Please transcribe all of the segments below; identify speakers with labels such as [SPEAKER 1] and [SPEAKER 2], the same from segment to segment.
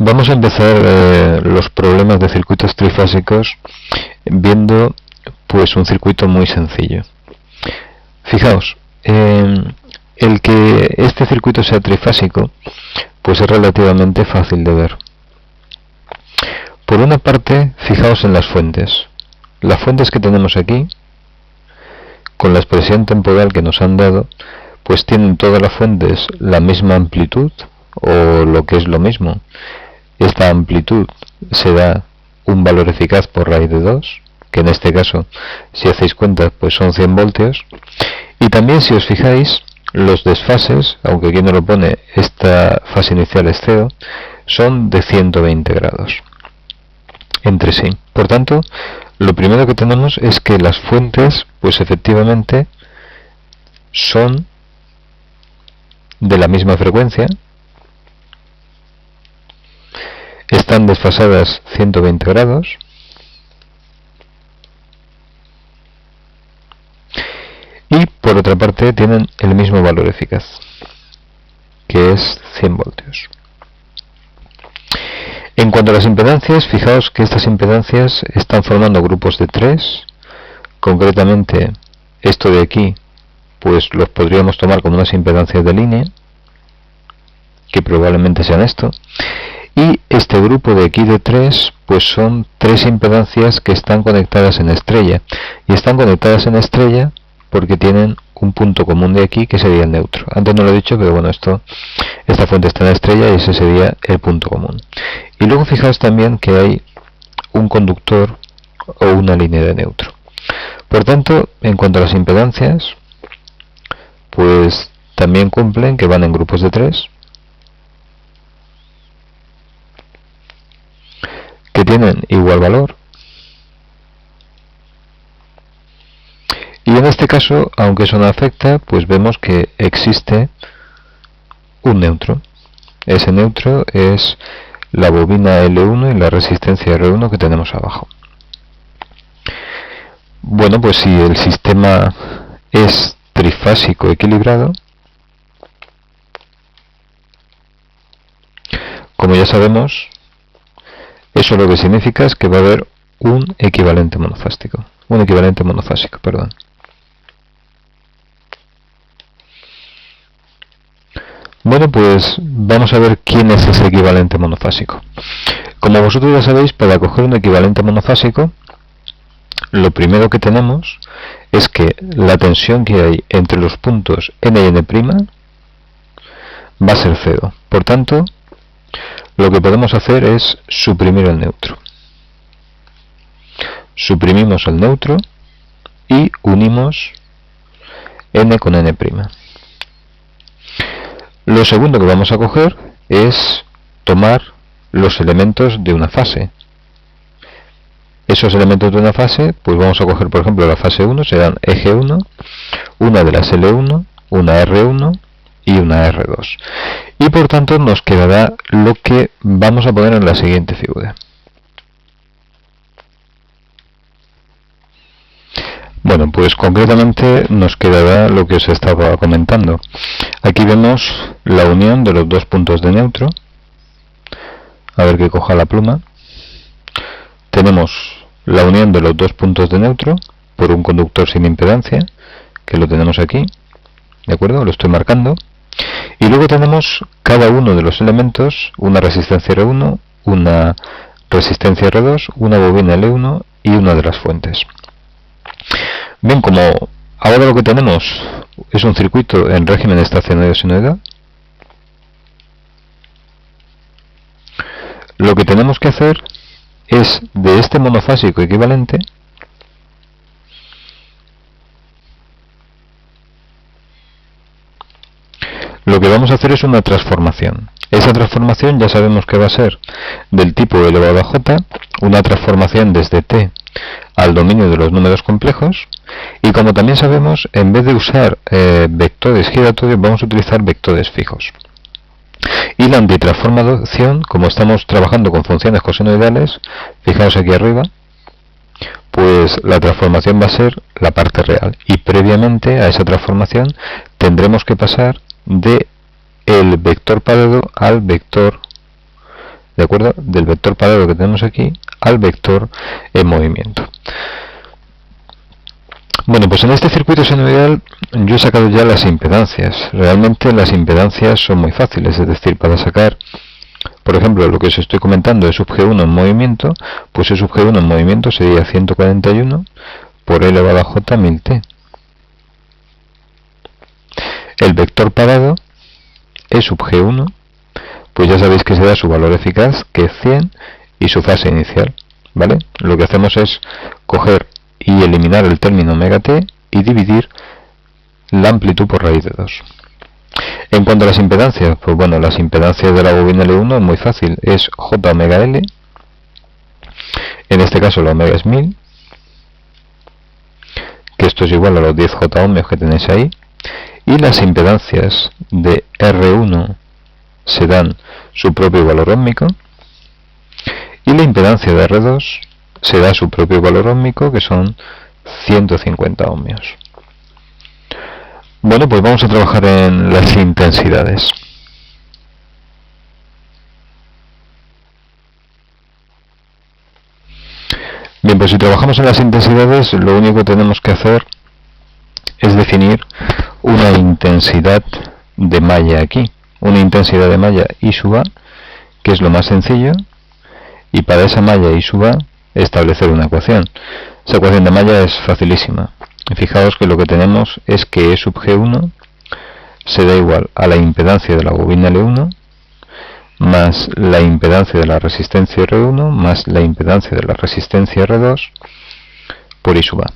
[SPEAKER 1] Vamos a empezar los problemas de circuitos trifásicos viendo pues un circuito muy sencillo. Fijaos, el que este circuito sea trifásico pues es relativamente fácil de ver. Por una parte, fijaos en las fuentes. Las fuentes que tenemos aquí, con la expresión temporal que nos han dado, pues tienen todas las fuentes la misma amplitud, o lo que es lo mismo. Esta amplitud se da un valor eficaz por raíz de 2, que en este caso, si hacéis cuenta, pues son 100 voltios. Y también, si os fijáis, los desfases, aunque aquí no lo pone, esta fase inicial es 0, son de 120 grados entre sí. Por tanto, lo primero que tenemos es que las fuentes, pues efectivamente, son de la misma frecuencia, están desfasadas 120 grados, y por otra parte tienen el mismo valor eficaz, que es 100 voltios. En cuanto a las impedancias, fijaos que estas impedancias están formando grupos de 3, concretamente esto de aquí, pues los podríamos tomar como unas impedancias de línea, que probablemente sean esto, y este grupo de aquí de 3, pues son 3 impedancias que están conectadas en estrella, y están conectadas en estrella porque tienen un punto común de aquí que sería el neutro. Antes no lo he dicho, pero bueno, esta fuente está en estrella y ese sería el punto común. Y luego fijaos también que hay un conductor o una línea de neutro. Por tanto, en cuanto a las impedancias, pues también cumplen que van en grupos de 3, que tienen igual valor. Y en este caso, aunque eso no afecta, pues vemos que existe un neutro. Ese neutro es la bobina L1 y la resistencia R1 que tenemos abajo. Bueno, pues si el sistema es trifásico equilibrado, como ya sabemos, eso lo que significa es que va a haber un equivalente monofásico. Perdón. Bueno, pues vamos a ver quién es ese equivalente monofásico. Como vosotros ya sabéis, para coger un equivalente monofásico, lo primero que tenemos es que la tensión que hay entre los puntos n y n' va a ser 0. Por tanto, lo que podemos hacer es suprimir el neutro. Suprimimos el neutro y unimos n con n'. Lo segundo que vamos a coger es tomar los elementos de una fase. Esos elementos de una fase, pues vamos a coger, por ejemplo, la fase 1, serán eje 1, una de las L1, una R1 y una R2. Y por tanto nos quedará lo que vamos a poner en la siguiente figura. Bueno, pues concretamente nos quedará lo que os estaba comentando. Aquí vemos la unión de los dos puntos de neutro. A ver que coja la pluma. Tenemos la unión de los dos puntos de neutro por un conductor sin impedancia, que lo tenemos aquí, ¿de acuerdo? Lo estoy marcando. Y luego tenemos cada uno de los elementos, una resistencia R1, una resistencia R2, una bobina L1 y una de las fuentes. Bien, como ahora lo que tenemos es un circuito en régimen estacionario sinoidal, lo que tenemos que hacer es de este monofásico equivalente lo que vamos a hacer es una transformación. Esa transformación ya sabemos que va a ser del tipo elevado a j, una transformación desde t al dominio de los números complejos, y como también sabemos, en vez de usar vectores giratorios vamos a utilizar vectores fijos. Y la antitransformación, como estamos trabajando con funciones cosenoidales, fijaos aquí arriba, pues la transformación va a ser la parte real, y previamente a esa transformación tendremos que pasar de el vector parado al vector ¿de acuerdo? Del vector parado que tenemos aquí al vector en movimiento. Bueno, pues en este circuito senoidal yo he sacado ya las impedancias. Realmente las impedancias son muy fáciles, es decir, para sacar, por ejemplo, lo que os estoy comentando es sub G1 en movimiento, pues E sub G1 en movimiento sería 141 por E elevado a J 1000T. El vector parado, E sub G1, pues ya sabéis que se da su valor eficaz, que es 100, y su fase inicial, ¿vale? Lo que hacemos es coger y eliminar el término omega t y dividir la amplitud por raíz de 2. En cuanto a las impedancias, pues bueno, las impedancias de la bobina L1 es muy fácil, es J omega L, en este caso la omega es 1000, que esto es igual a los 10 J ohmios que tenéis ahí, y las impedancias de R1 se dan su propio valor óhmico, y la impedancia de R2 se da su propio valor óhmico, que son 150 ohmios. Bueno, pues vamos a trabajar en las intensidades. Bien, pues si trabajamos en las intensidades, lo único que tenemos que hacer es definir una intensidad de malla aquí, una intensidad de malla I sub A, que es lo más sencillo, y para esa malla I sub A establecer una ecuación. Esa ecuación de malla es facilísima. Fijaos que lo que tenemos es que E sub G1 se da igual a la impedancia de la bobina L1 más la impedancia de la resistencia R1 más la impedancia de la resistencia R2 por I sub A.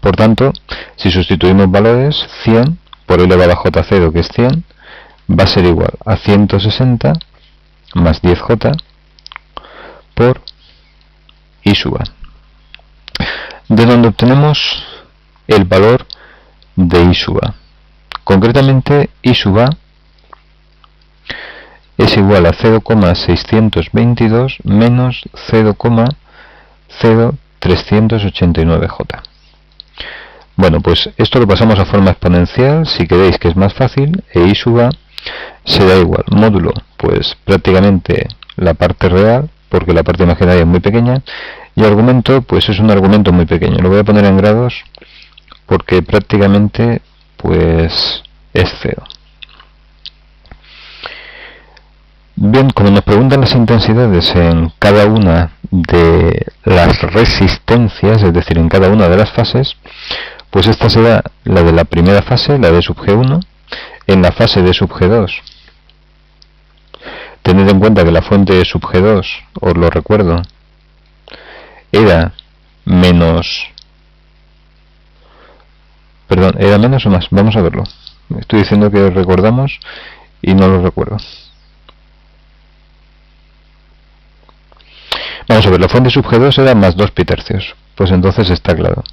[SPEAKER 1] Por tanto, si sustituimos valores, 100 por E elevado a J0, que es 100, va a ser igual a 160 más 10J por I sub A, de donde obtenemos el valor de I sub A. Concretamente, I sub A es igual a 0,622 menos 0,0389J. Bueno, pues esto lo pasamos a forma exponencial, si queréis, que es más fácil, e I sub A se da igual, módulo, pues prácticamente la parte real, porque la parte imaginaria es muy pequeña, y argumento, pues es un argumento muy pequeño. Lo voy a poner en grados porque prácticamente pues es 0. Bien, como nos preguntan las intensidades en cada una de las resistencias, es decir, en cada una de las fases, pues esta será la de la primera fase, la de sub G1, en la fase de sub G2. Tened en cuenta que la fuente de sub G2, os lo recuerdo, era menos... Perdón, ¿era menos o más? Vamos a verlo. Estoy diciendo que recordamos y no lo recuerdo. Vamos a ver, la fuente sub G2 era más 2 pi tercios. Pues entonces está claro.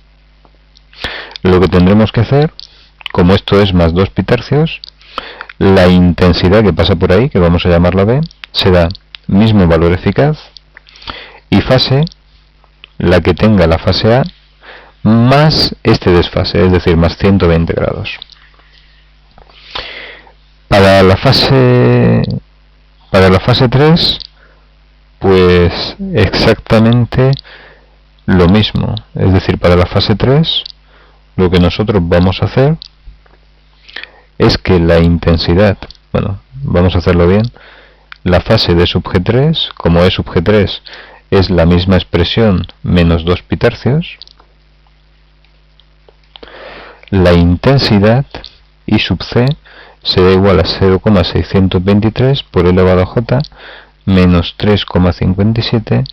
[SPEAKER 1] Lo que tendremos que hacer, como esto es más 2 pi tercios, la intensidad que pasa por ahí, que vamos a llamarla B, será mismo valor eficaz y fase, la que tenga la fase A, más este desfase, es decir, más 120 grados. Para la fase 3, pues exactamente lo mismo, es decir, para la fase 3 lo que nosotros vamos a hacer es que la intensidad, bueno, vamos a hacerlo bien, la fase de sub G3, como E sub G3 es la misma expresión menos 2 pi tercios, la intensidad I sub C será igual a 0,623 por E elevado a J menos 3,57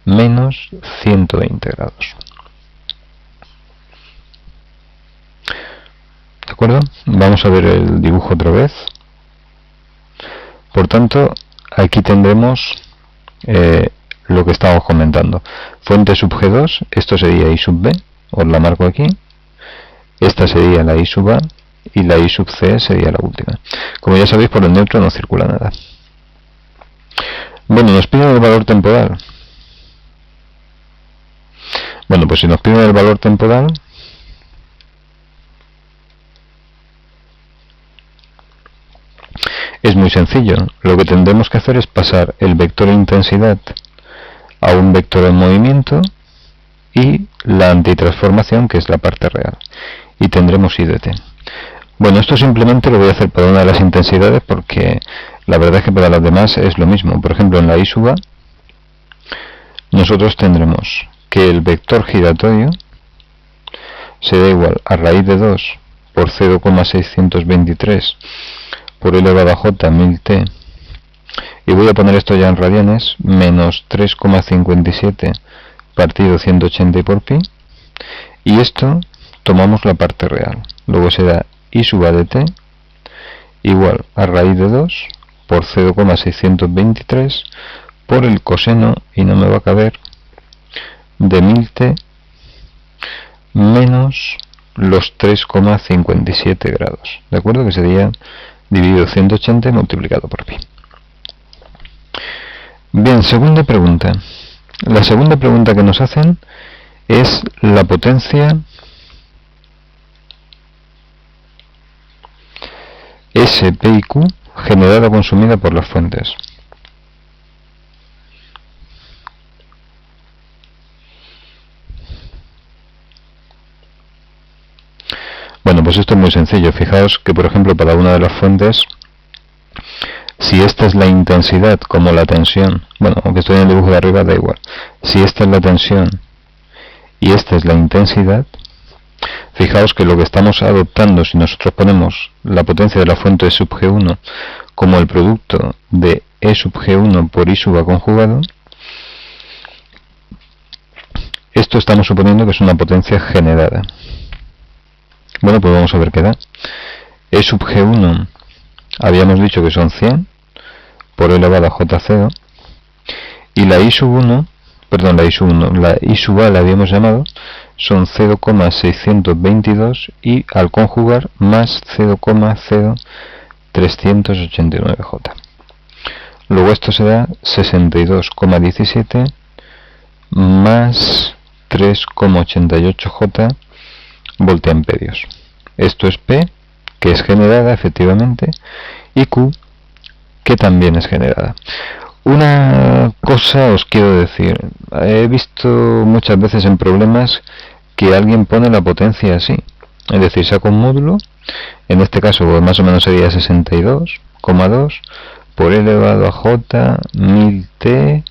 [SPEAKER 1] menos 120 grados. ¿De acuerdo? Vamos a ver el dibujo otra vez. Por tanto, aquí tendremos lo que estábamos comentando. Fuente sub G2, esto sería I sub B, os la marco aquí. Esta sería la I sub A y la I sub C sería la última. Como ya sabéis, por el neutro no circula nada. Bueno, nos piden el valor temporal. Bueno, pues si nos piden el valor temporal, es muy muy sencillo. Lo que tendremos que hacer es pasar el vector intensidad a un vector en movimiento y la antitransformación, que es la parte real, y tendremos I de t. Bueno, esto simplemente lo voy a hacer para una de las intensidades porque la verdad es que para las demás es lo mismo. Por ejemplo, en la I sub a nosotros tendremos que el vector giratorio será igual a raíz de 2 por 0,623 por elevado a j 1000t, y voy a poner esto ya en radianes, menos 3,57 partido 180 por pi, y esto tomamos la parte real, luego será I sub a de t igual a raíz de 2 por 0,623 por el coseno, y no me va a caber, de 1000t menos los 3,57 grados, ¿de acuerdo? Que sería dividido 180 multiplicado por pi. Bien, segunda pregunta. La segunda pregunta que nos hacen es la potencia S, P y Q generada o consumida por las fuentes. Bueno, pues esto es muy sencillo. Fijaos que, por ejemplo, para una de las fuentes, si esta es la intensidad como la tensión, bueno, aunque estoy en el dibujo de arriba, da igual. Si esta es la tensión y esta es la intensidad, fijaos que lo que estamos adoptando, si nosotros ponemos la potencia de la fuente E sub G1 como el producto de E sub G1 por I sub A conjugado, esto estamos suponiendo que es una potencia generada. Bueno, pues vamos a ver qué da. E sub G1 habíamos dicho que son 100 por elevado a J0, y la I sub 1, perdón, la I sub A la habíamos llamado, son 0,622 y al conjugar más 0,0389J. Luego esto será 62,17 más 3,88J voltiamperios. Esto es P, que es generada efectivamente, y Q, que también es generada. Una cosa os quiero decir, he visto muchas veces en problemas que alguien pone la potencia así, es decir, saca un módulo, en este caso pues más o menos sería 62,2 por elevado a J 1000t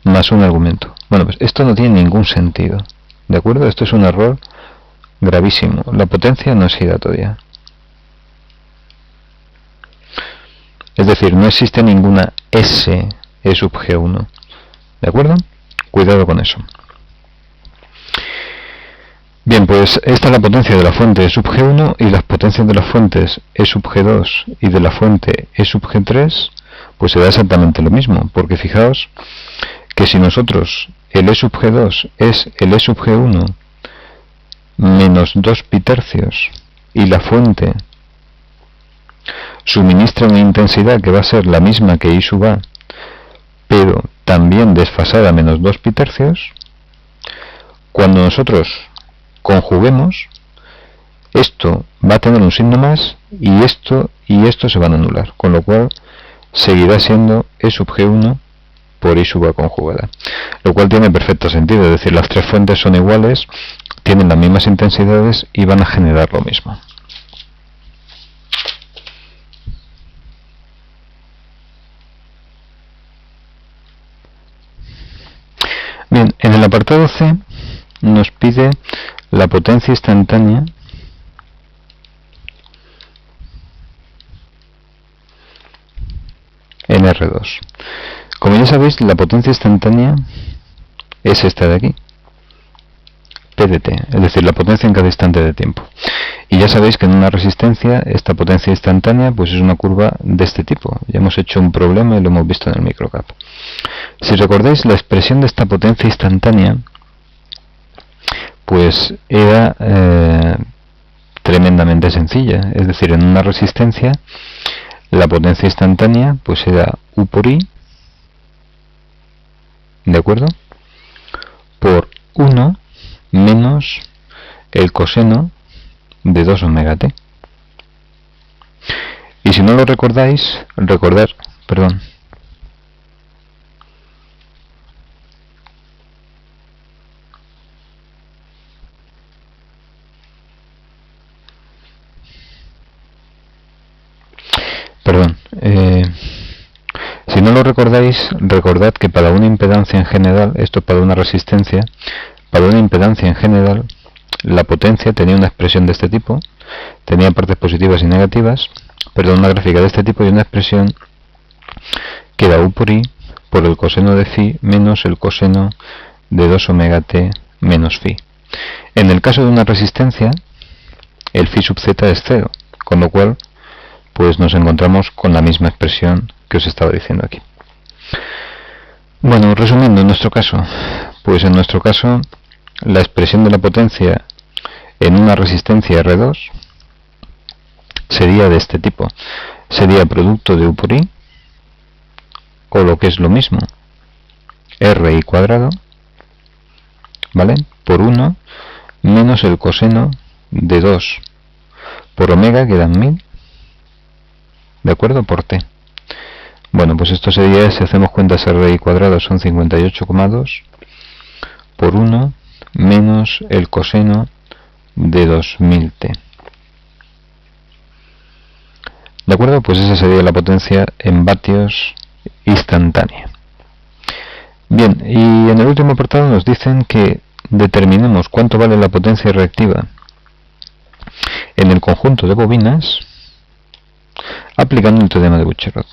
[SPEAKER 1] más un argumento. Bueno, pues esto no tiene ningún sentido, ¿de acuerdo? Esto es un error gravísimo. La potencia no es giratoria. Es decir, no existe ninguna S E sub G1. ¿De acuerdo? Cuidado con eso. Bien, pues esta es la potencia de la fuente E sub G1, y las potencias de las fuentes E sub G2 y de la fuente E sub G3 pues se da exactamente lo mismo, porque fijaos que si nosotros el E sub G2 es el E sub G1 menos 2 pi tercios y la fuente suministra una intensidad que va a ser la misma que I sub A, pero también desfasada menos 2 pi tercios, cuando nosotros conjuguemos, esto va a tener un signo más y esto se van a anular, con lo cual seguirá siendo E sub G1 por I sub A conjugada, lo cual tiene perfecto sentido, es decir, las tres fuentes son iguales, tienen las mismas intensidades y van a generar lo mismo. Bien, en el apartado C nos pide la potencia instantánea en R2. Como ya sabéis, la potencia instantánea es esta de aquí, P de t, es decir, la potencia en cada instante de tiempo. Y ya sabéis que en una resistencia esta potencia instantánea pues es una curva de este tipo. Ya hemos hecho un problema y lo hemos visto en el microcap. Si recordáis, la expresión de esta potencia instantánea pues era tremendamente sencilla. Es decir, en una resistencia la potencia instantánea pues era U por I, ¿de acuerdo?, por 1 menos el coseno de 2 omega t. Y si no lo recordáis, recordar, perdón. Si no lo recordáis, recordad que para una impedancia en general, esto para una resistencia, para una impedancia en general, la potencia tenía una expresión de este tipo, tenía partes positivas y negativas, perdón, una gráfica de este tipo y una expresión que era U por I por el coseno de phi menos el coseno de 2 omega t menos phi. En el caso de una resistencia, el phi sub z es 0, con lo cual pues nos encontramos con la misma expresión que os estaba diciendo aquí. Bueno, resumiendo, en nuestro caso, pues en nuestro caso la expresión de la potencia en una resistencia R2 sería de este tipo, sería producto de U por I, o lo que es lo mismo, RI cuadrado, ¿vale? Por 1 menos el coseno de 2 por omega, que dan 1000, ¿de acuerdo? Por t. Bueno, pues esto sería, si hacemos cuentas, RI cuadrado son 58,2 por 1 menos el coseno de 2000t. ¿De acuerdo? Pues esa sería la potencia en vatios instantánea. Bien, y en el último apartado nos dicen que determinemos cuánto vale la potencia reactiva en el conjunto de bobinas aplicando el teorema de Bucherot.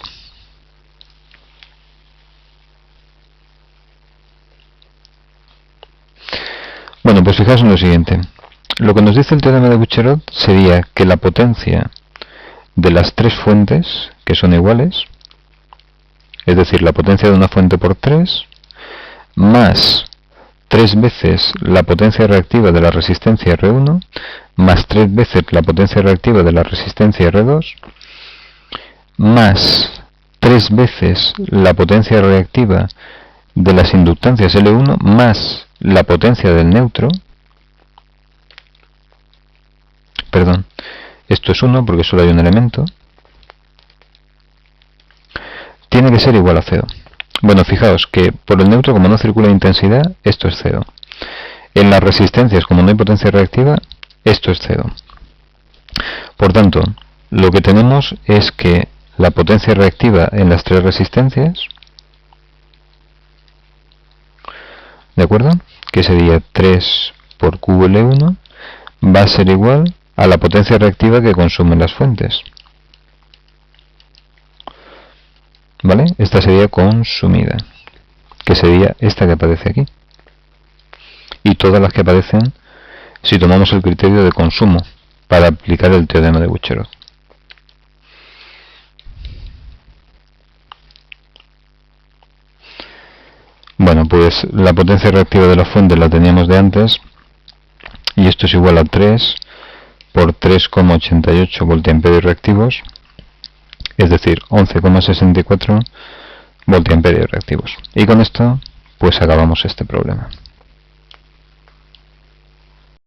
[SPEAKER 1] Bueno, pues fijaos en lo siguiente. Lo que nos dice el teorema de Bucherot sería que la potencia de las tres fuentes, que son iguales, es decir, la potencia de una fuente por 3, más 3 veces la potencia reactiva de la resistencia R1, más 3 veces la potencia reactiva de la resistencia R2, más 3 veces la potencia reactiva de las inductancias L1, más la potencia del neutro, perdón, esto es 1 porque solo hay un elemento, tiene que ser igual a 0. Bueno, fijaos que por el neutro, como no circula intensidad, esto es 0. En las resistencias, como no hay potencia reactiva, esto es 0. Por tanto, lo que tenemos es que la potencia reactiva en las tres resistencias, ¿de acuerdo? Que sería 3 por QL1, va a ser igual a la potencia reactiva que consumen las fuentes. ¿Vale? Esta sería consumida, que sería esta que aparece aquí. Y todas las que aparecen si tomamos el criterio de consumo para aplicar el teorema de Bucherot. Bueno, pues la potencia reactiva de la fuente la teníamos de antes, y esto es igual a 3 por 3,88 voltiamperios reactivos, es decir, 11,64 voltiamperios reactivos. Y con esto, pues acabamos este problema.